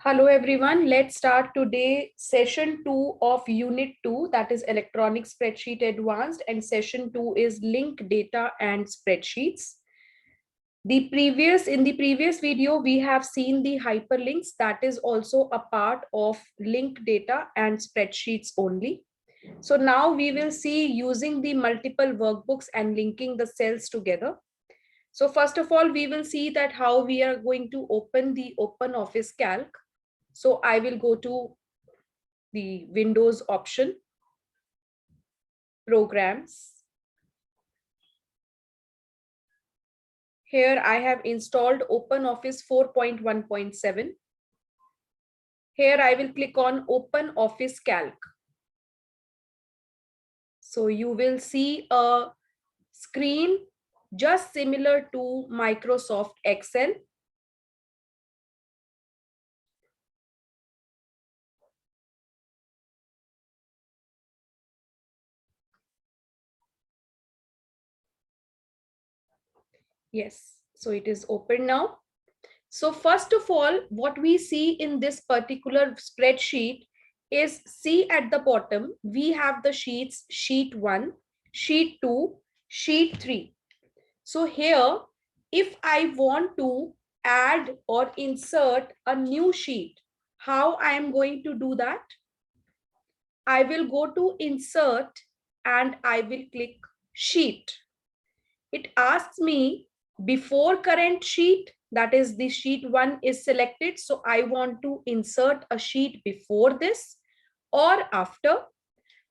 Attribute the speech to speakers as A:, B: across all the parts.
A: Hello everyone, let's start today session 2 of unit 2, that is electronic spreadsheet advanced, and session 2 is link data and spreadsheets. In the previous video we have seen the hyperlinks, that is also a part of link data and spreadsheets only. So now we will see using the multiple workbooks and linking the cells together. So first of all, we will see that how we are going to open the OpenOffice Calc. So I will go to the Windows option, Programs. Here I have installed OpenOffice 4.1.7. Here I will click on OpenOffice Calc. So you will see a screen just similar to Microsoft Excel. Yes, so it is open now. So first of all, what we see in this particular spreadsheet is, see at the bottom, we have the sheets, sheet 1, sheet 2, sheet 3. So here, if I want to add or insert a new sheet, how I am going to do that? I will go to insert and I will click sheet. It asks me before current sheet, that is the sheet 1 is selected. So I want to insert a sheet before this or after,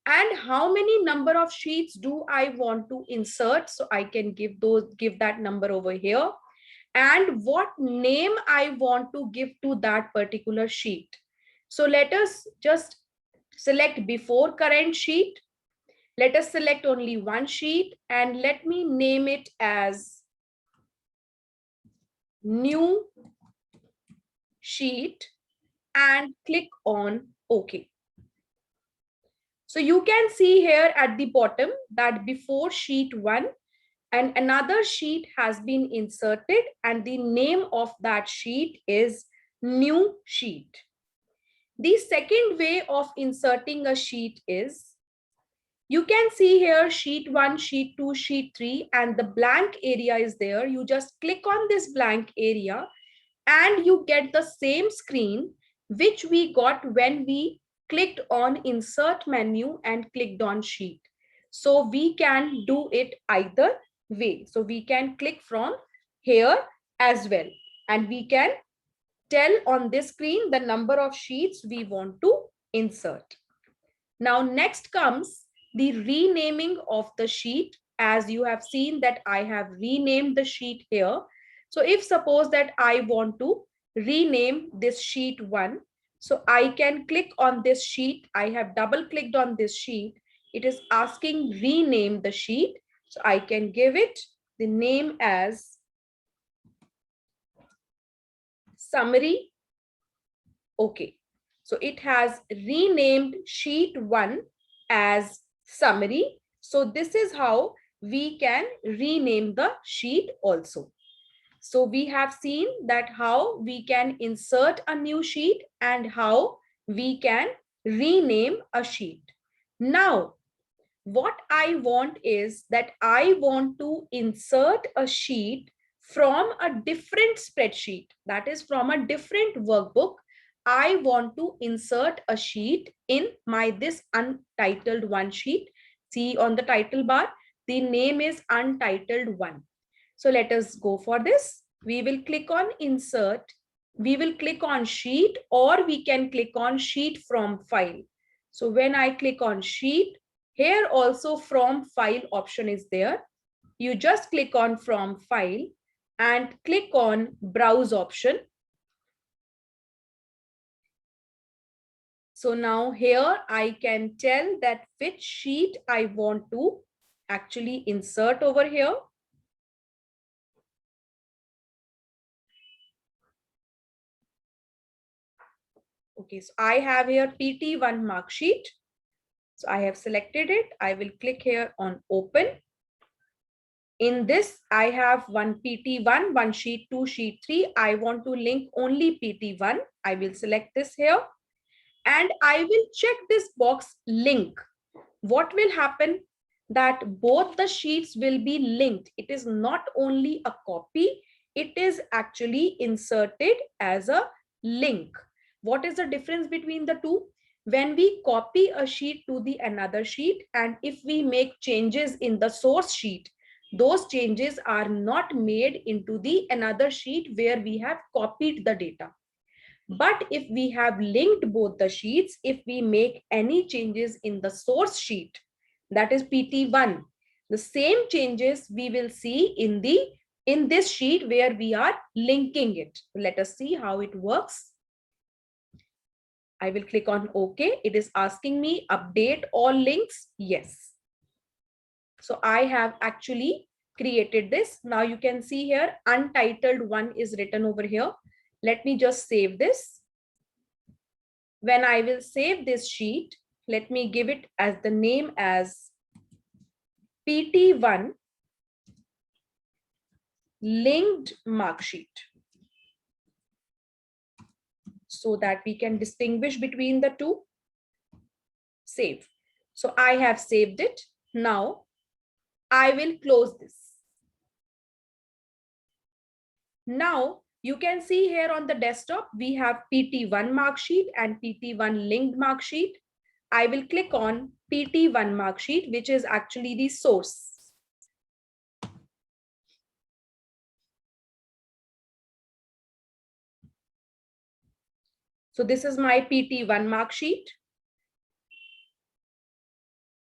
A: and how many number of sheets do I want to insert. So I can give that number over here, and what name I want to give to that particular sheet. So let us just select before current sheet. Let us select only one sheet and let me name it as new sheet and click on OK. So you can see here at the bottom that before sheet 1 and another sheet has been inserted and the name of that sheet is new sheet. The second way of inserting a sheet is, you can see here sheet 1, sheet 2, sheet 3, and the blank area is there. You just click on this blank area and you get the same screen which we got when we clicked on insert menu and clicked on sheet. So we can do it either way. So we can click from here as well, and we can tell on this screen the number of sheets we want to insert. Now next comes the renaming of the sheet. As you have seen that I have renamed the sheet here. So if suppose that I want to rename this sheet 1, so I can click on this sheet. I have double clicked on this sheet. It is asking rename the sheet. So I can give it the name as summary. Okay. So it has renamed sheet 1 as summary. So this is how we can rename the sheet also. So we have seen that how we can insert a new sheet and how we can rename a sheet. Now, what I want is that I want to insert a sheet from a different spreadsheet, that is from a different workbook. I want to insert a sheet in my this untitled 1 sheet. See on the title bar, the name is untitled 1. So let us go for this. We will click on insert. We will click on sheet, or we can click on sheet from file. So when I click on sheet, here also from file option is there. You just click on from file and click on browse option. So now here I can tell that which sheet I want to actually insert over here. Okay, so I have here PT1 mark sheet. So I have selected it. I will click here on open. In this, I have one PT1, one sheet 2, sheet 3. I want to link only PT1. I will select this here and I will check this box link. What will happen? That both the sheets will be linked. It is not only a copy, it is actually inserted as a link. What is the difference between the two? When we copy a sheet to the another sheet, and if we make changes in the source sheet, those changes are not made into the another sheet where we have copied the data. But if we have linked both the sheets, if we make any changes in the source sheet, that is PT1, the same changes we will see in this sheet where we are linking it. Let us see how it works. I will click on OK. It is asking me update all links. Yes. So I have actually created this. Now you can see here untitled one is written over here. Let me just save this. When I will save this sheet, let me give it as the name as PT1 linked mark sheet, so that we can distinguish between the two. Save. So I have saved it. Now I will close this. Now you can see here on the desktop, we have PT1 mark sheet and PT1 linked mark sheet. I will click on PT1 mark sheet, which is actually the source. So this is my PT1 mark sheet.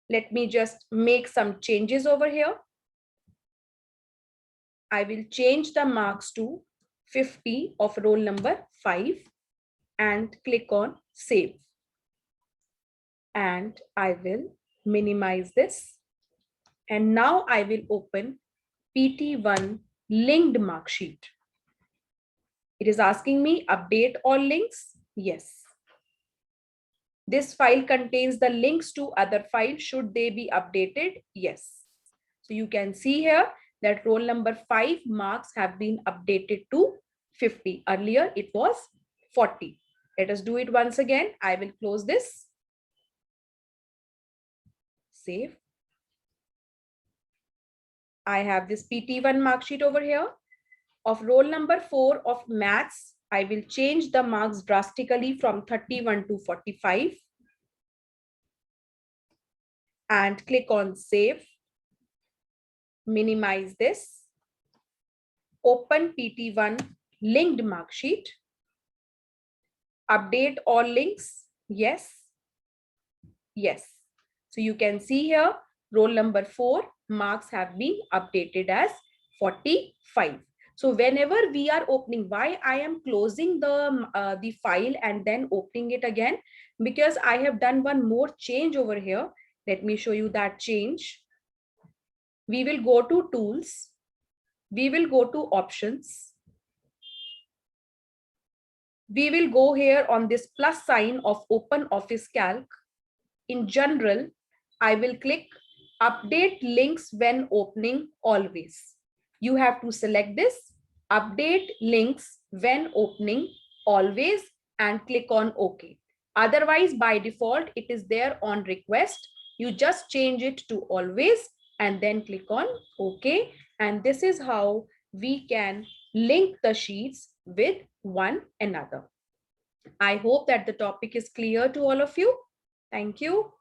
A: Let me just make some changes over here. I will change the marks to 50 of roll number 5 and click on save. And I will minimize this. And now I will open PT1 linked mark sheet. It is asking me update all links. Yes. This file contains the links to other files. Should they be updated? Yes. So you can see here that roll number 5 marks have been updated to 50. Earlier it was 40. Let us do it once again. I will close this. Save. I have this PT1 mark sheet over here. Of roll number 4 of maths, I will change the marks drastically from 31 to 45. And click on save. Minimize this. Open PT1 linked mark sheet. Update all links. Yes. Yes. So you can see here roll number 4 marks have been updated as 45. So whenever we are opening, why I am closing the file and then opening it again? Because I have done one more change over here. Let me show you that change. We will go to tools. We will go to options. We will go here on this plus sign of Open Office Calc. In general, I will click update links when opening always. You have to select this update links when opening always and click on OK. Otherwise, by default, it is there on request. You just change it to always and then click on OK. And this is how we can link the sheets with one another. I hope that the topic is clear to all of you. Thank you.